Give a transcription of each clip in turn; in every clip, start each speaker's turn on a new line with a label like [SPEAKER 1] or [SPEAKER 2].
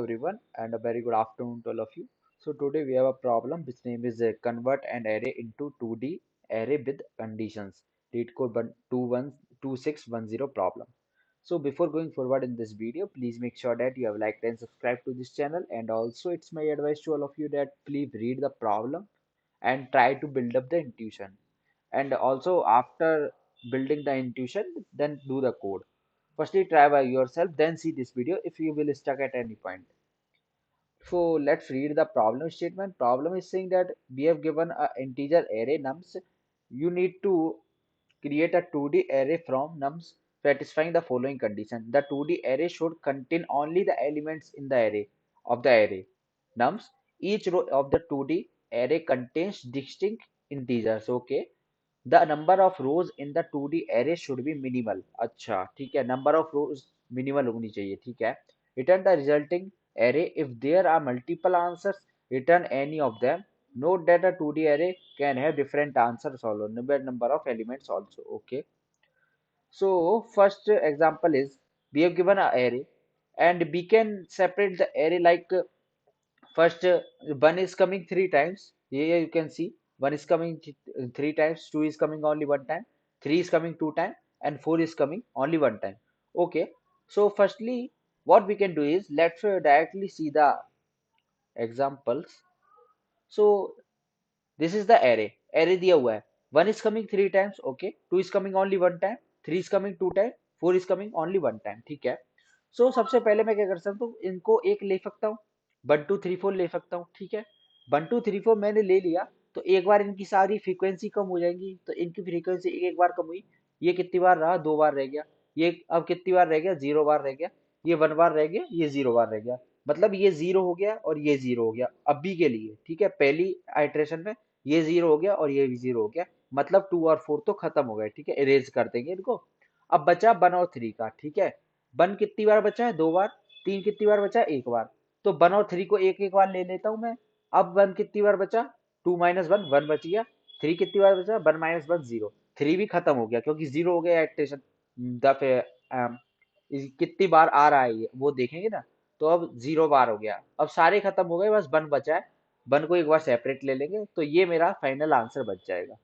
[SPEAKER 1] everyone, and a very good afternoon to all of you. So today we have a problem which name is convert an array into 2D array with conditions. Lead code 212610 problem. So before going forward in this video, please make sure that you have liked and subscribed to this channel, and also it's my advice to all of you that please read the problem and try to build up the intuition. And also after building the intuition, then do the code. Firstly, try by yourself, then see this video if you will stuck at any point. So let's read the problem statement. Problem is saying that we have given a integer array nums. You need to create a 2D array from nums satisfying the following condition. The 2D array should contain only the elements in the array of the array nums. Each row of the 2D array contains distinct integers. Okay. The number of rows in the 2D array should be minimal. अच्छा ठीक है, number of rows minimal होनी चाहिए. ठीक है. Return the resulting array if there are multiple answers. Return any of them. Note that a 2D array can have different answers also, number of elements also. Okay. So first example is we have given an array and we can separate the array like first, 1 is coming 3 times. Here you can see 1 is coming 3 times, 2 is coming only 1 time, 3 is coming 2 times, and 4 is coming only 1 time. Okay, so firstly, what we can do is let's directly see the examples. So this is the array. Array दिया हुआ है. 1 is coming 3 times. Okay, 2 is coming only 1 time, 3 is coming 2 times, 4 is coming only 1 time. ठीक है. सो सबसे पहले मैं क्या कर सकता हूँ, इनको एक ले सकता हूँ, 1 2 3 4 ले सकता हूँ. ठीक है, 1 2 3 4 मैंने ले लिया तो एक बार इनकी सारी फ्रीक्वेंसी कम हो जाएंगी. तो इनकी फ्रीक्वेंसी एक एक बार कम हुई. ये कितनी बार रहा, 2 बार रह गया. ये अब कितनी बार रह गया, 0 बार रह गया. ये 1 बार रह गया, ये 0 बार रह गया. मतलब ये 0 हो गया और ये 0 हो गया अभी के लिए. ठीक है, पहली आइट्रेशन में ये 0 हो गया और ये भी 0 हो गया. मतलब 2 और 4 तो खत्म हो गए. ठीक है, इरेज कर देंगे इनको. अब बचा 1 और 3 का. ठीक है, 1 कितनी बार बचा है, 2 बार. 3 कितनी बार बचा है, 1 बार. तो 1 और 3 को एक एक बार ले लेता हूं मैं. अब 1 कितनी बार बचा, 2 - 1 1 बच गया. 3 कितनी बार बचा, 1 - 1 0. 3 भी खत्म हो गया क्योंकि 0 हो गया एट्रेशन. दफे कितनी बार आ रहा है ये वो देखेंगे ना. तो अब 0 बार हो गया. अब सारे खत्म हो गए, बस 1 बचा है. 1 को एक बार सेपरेट ले लेंगे तो ये मेरा फाइनल आंसर बच जाएगा.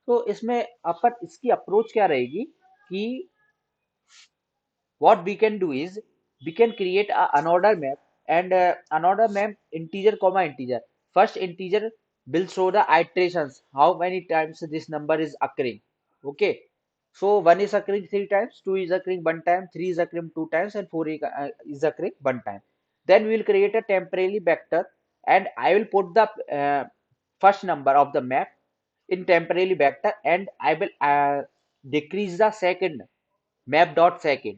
[SPEAKER 1] तो इसमें अपन इसकी अप्रोच क्या रहेगी कि what we can do is we can create a unordered map, and unordered map integer comma integer. First integer will show the iterations, how many times this number is occurring. Okay, so 1 is occurring 3 times, 2 is occurring 1 time, 3 is occurring 2 times, and 4 is occurring 1 time. Then we will create a temporary vector, and I will put the first number of the map in temporary vector, and I will decrease the second map dot second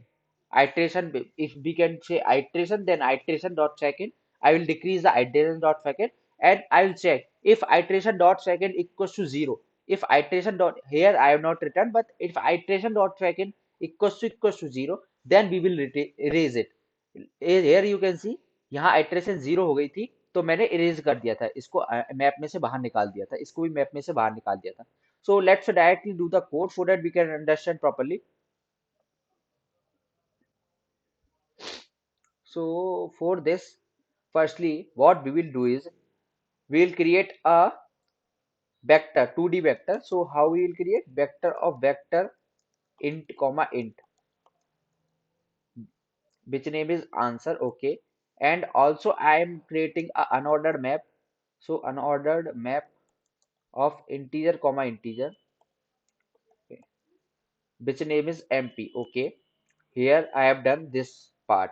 [SPEAKER 1] iteration. If we can say iteration, then iteration dot second. I will decrease the iteration dot second, and I will check if iteration dot second equals to 0. If iteration dot, here I have not written, but if iteration dot second equals to 0, then we will erase it. Here you can see यहाँ iteration 0 हो गई थी तो मैंने erase कर दिया था इसको, मैप में से बाहर निकाल दिया था, इसको भी मैप में से बाहर निकाल दिया था. So let's directly do the code so that we can understand properly. So for this, firstly, what we will do is we will create a vector, 2D vector. So how we will create vector of vector int comma int, which name is answer. Okay, and also I am creating a unordered map. So unordered map of integer comma integer, okay, which name is MP. Okay, here I have done this part.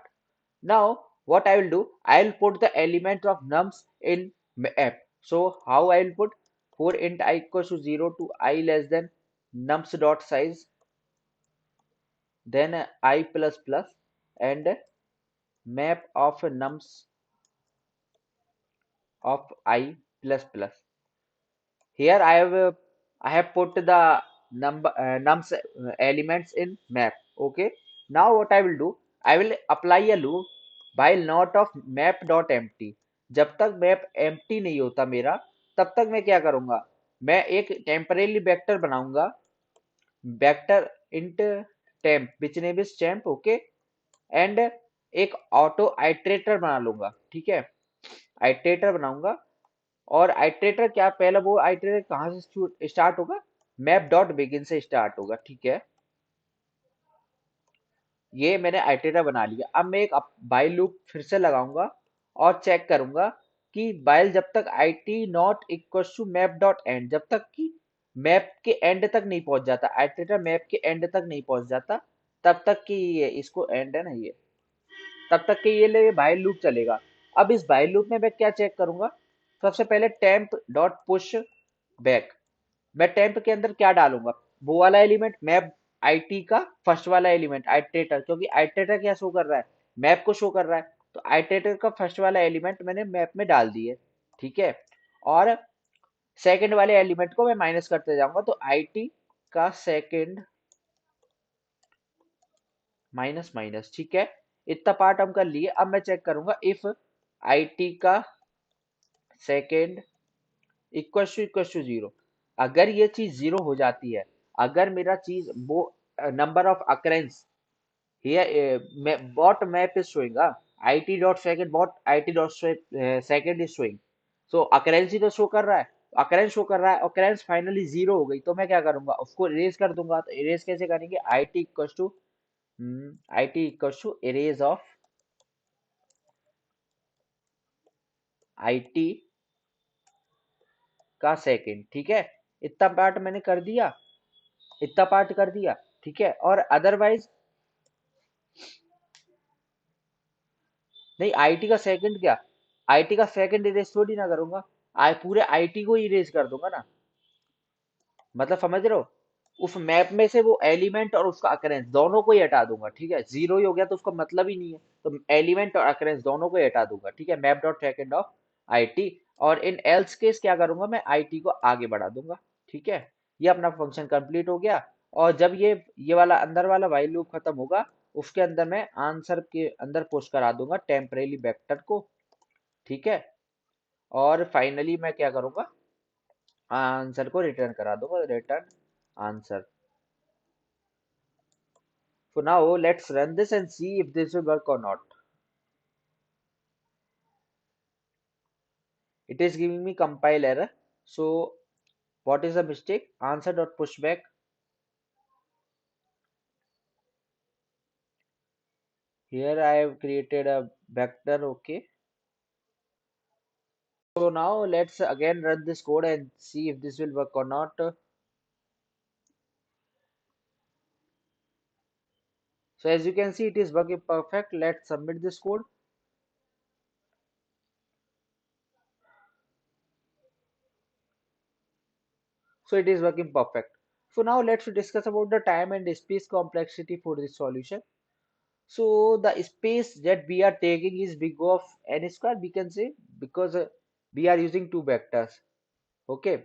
[SPEAKER 1] Now what I will do, I will put the element of nums in map. So how I will put, for int I equals to 0 to I less than nums dot size, then I plus plus, and map of nums of I plus plus. Here I have put the number nums elements in map. Okay. Now what I will do, I will apply a loop while not of map dot empty. जब तक map empty नहीं होता मेरा, तब तक मैं क्या करूंगा, मैं एक टेम्परेरी वेक्टर बनाऊंगा, vector int temp which name is temp. Okay, and एक ऑटो आइट्रेटर बना लूंगा, ठीक है, आइट्रेटर बनाऊंगा। और आइट्रेटर क्या, पहले वो आइट्रेटर कहाँ से स्टार्ट होगा, मैप डॉट बिगिन से स्टार्ट होगा, ठीक है। ये मैंने आइटेरा बना लिया। अब मैं एक बाइल लूप फिर से लगाऊंगा और चेक करूंगा कि बाइल जब तक i t not equal to map dot end, जब तक कि मैप के एंड तक नहीं पहुंच जाता, आइटेटर मैप के एंड तक नहीं पहुंच जाता, तब तक कि ये इसको एंड है ना ये, तब तक कि ये ले बाइल लूप चलेगा। अब इस बाइल लूप में मैं क्या चेक करूंगा, सबसे पहले टेम्प डॉट पुश बैक। मैं टेम्प के अंदर क्या डालूंगा, वो वाला एलिमेंट मैप आईटी का फर्स्ट वाला एलिमेंट आइटरेटर, क्योंकि आइटरेटर क्या शो कर रहा है, मैप को शो कर रहा है, तो आइटरेटर का फर्स्ट वाला एलिमेंट मैंने मैप में डाल दिए, ठीक है। और सेकंड वाले एलिमेंट को मैं माइनस करते जाऊंगा, तो आईटी का सेकंड माइनस माइनस, ठीक है। इतना पार्ट हम कर लिए। अब मैं चेक करूंगा इफ आईटी का सेकंड इक्वल टू जीरो। अगर ये चीज जीरो हो जाती है, अगर मेरा चीज वो number of occurrence here what map is showing it dot second what it dot second is showing, so occurrence ही तो शो कर रहा है, occurrence शो कर रहा है, occurrence फाइनली जीरो हो गई, तो मैं क्या करूंगा, उसको इरेज कर दूंगा। तो इरेज कैसे करेंगे, it इरेज ऑफ it का सेकंड, ठीक है। इतना पार्ट मैंने कर दिया, इतना पार्ट कर दिया, ठीक है। और अदरवाइज नहीं, आईटी का सेकंड क्या, आईटी का सेकंड इरेज थोड़ी ना करूंगा, पूरे आईटी को इरेज कर दूंगा ना, मतलब समझ रहे हो, उस मैप में से वो एलिमेंट और उसका अकरेंस दोनों को ही हटा दूंगा, ठीक है। जीरो ही हो गया तो उसका मतलब ही नहीं है, तो एलिमेंट और अकरेंस दोनों को ही हटा दूंगा, ठीक है, map dot second of IT. और इन एल्स केस क्या करूंगा, मैं आईटी को आगे बढ़ा दूंगा, ठीक है। ये अपना फंक्शन कंप्लीट हो गया। और जब ये वाला अंदर वाला वाइल लूप खत्म होगा, उसके अंदर मैं आंसर के अंदर पुश करा दूंगा टेम्परेली वेक्टर को, ठीक है। और फाइनली मैं क्या करूंगा, आंसर को रिटर्न करा दूंगा, return answer. So now let's run this and see if this will work or not. It is giving me compile error. So what is the mistake? Answer dot pushback. Here I have created a vector. Okay. So now let's again run this code and see if this will work or not. So as you can see, it is working perfect. Let's submit this code. So it is working perfect. So now let's discuss about the time and space complexity for this solution. So the space that we are taking is big of n square, we can say, because we are using two vectors. Okay,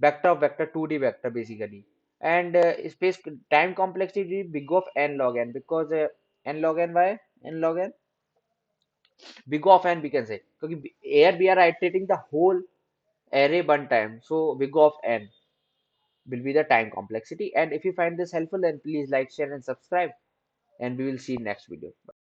[SPEAKER 1] vector of vector 2D vector basically, and space time complexity big of n log n, because n log n, why n log n, big of n we can say, because here we are iterating the whole array one time, so big of n will be the time complexity. And if you find this helpful, then please like, share and subscribe, and we will see in next video.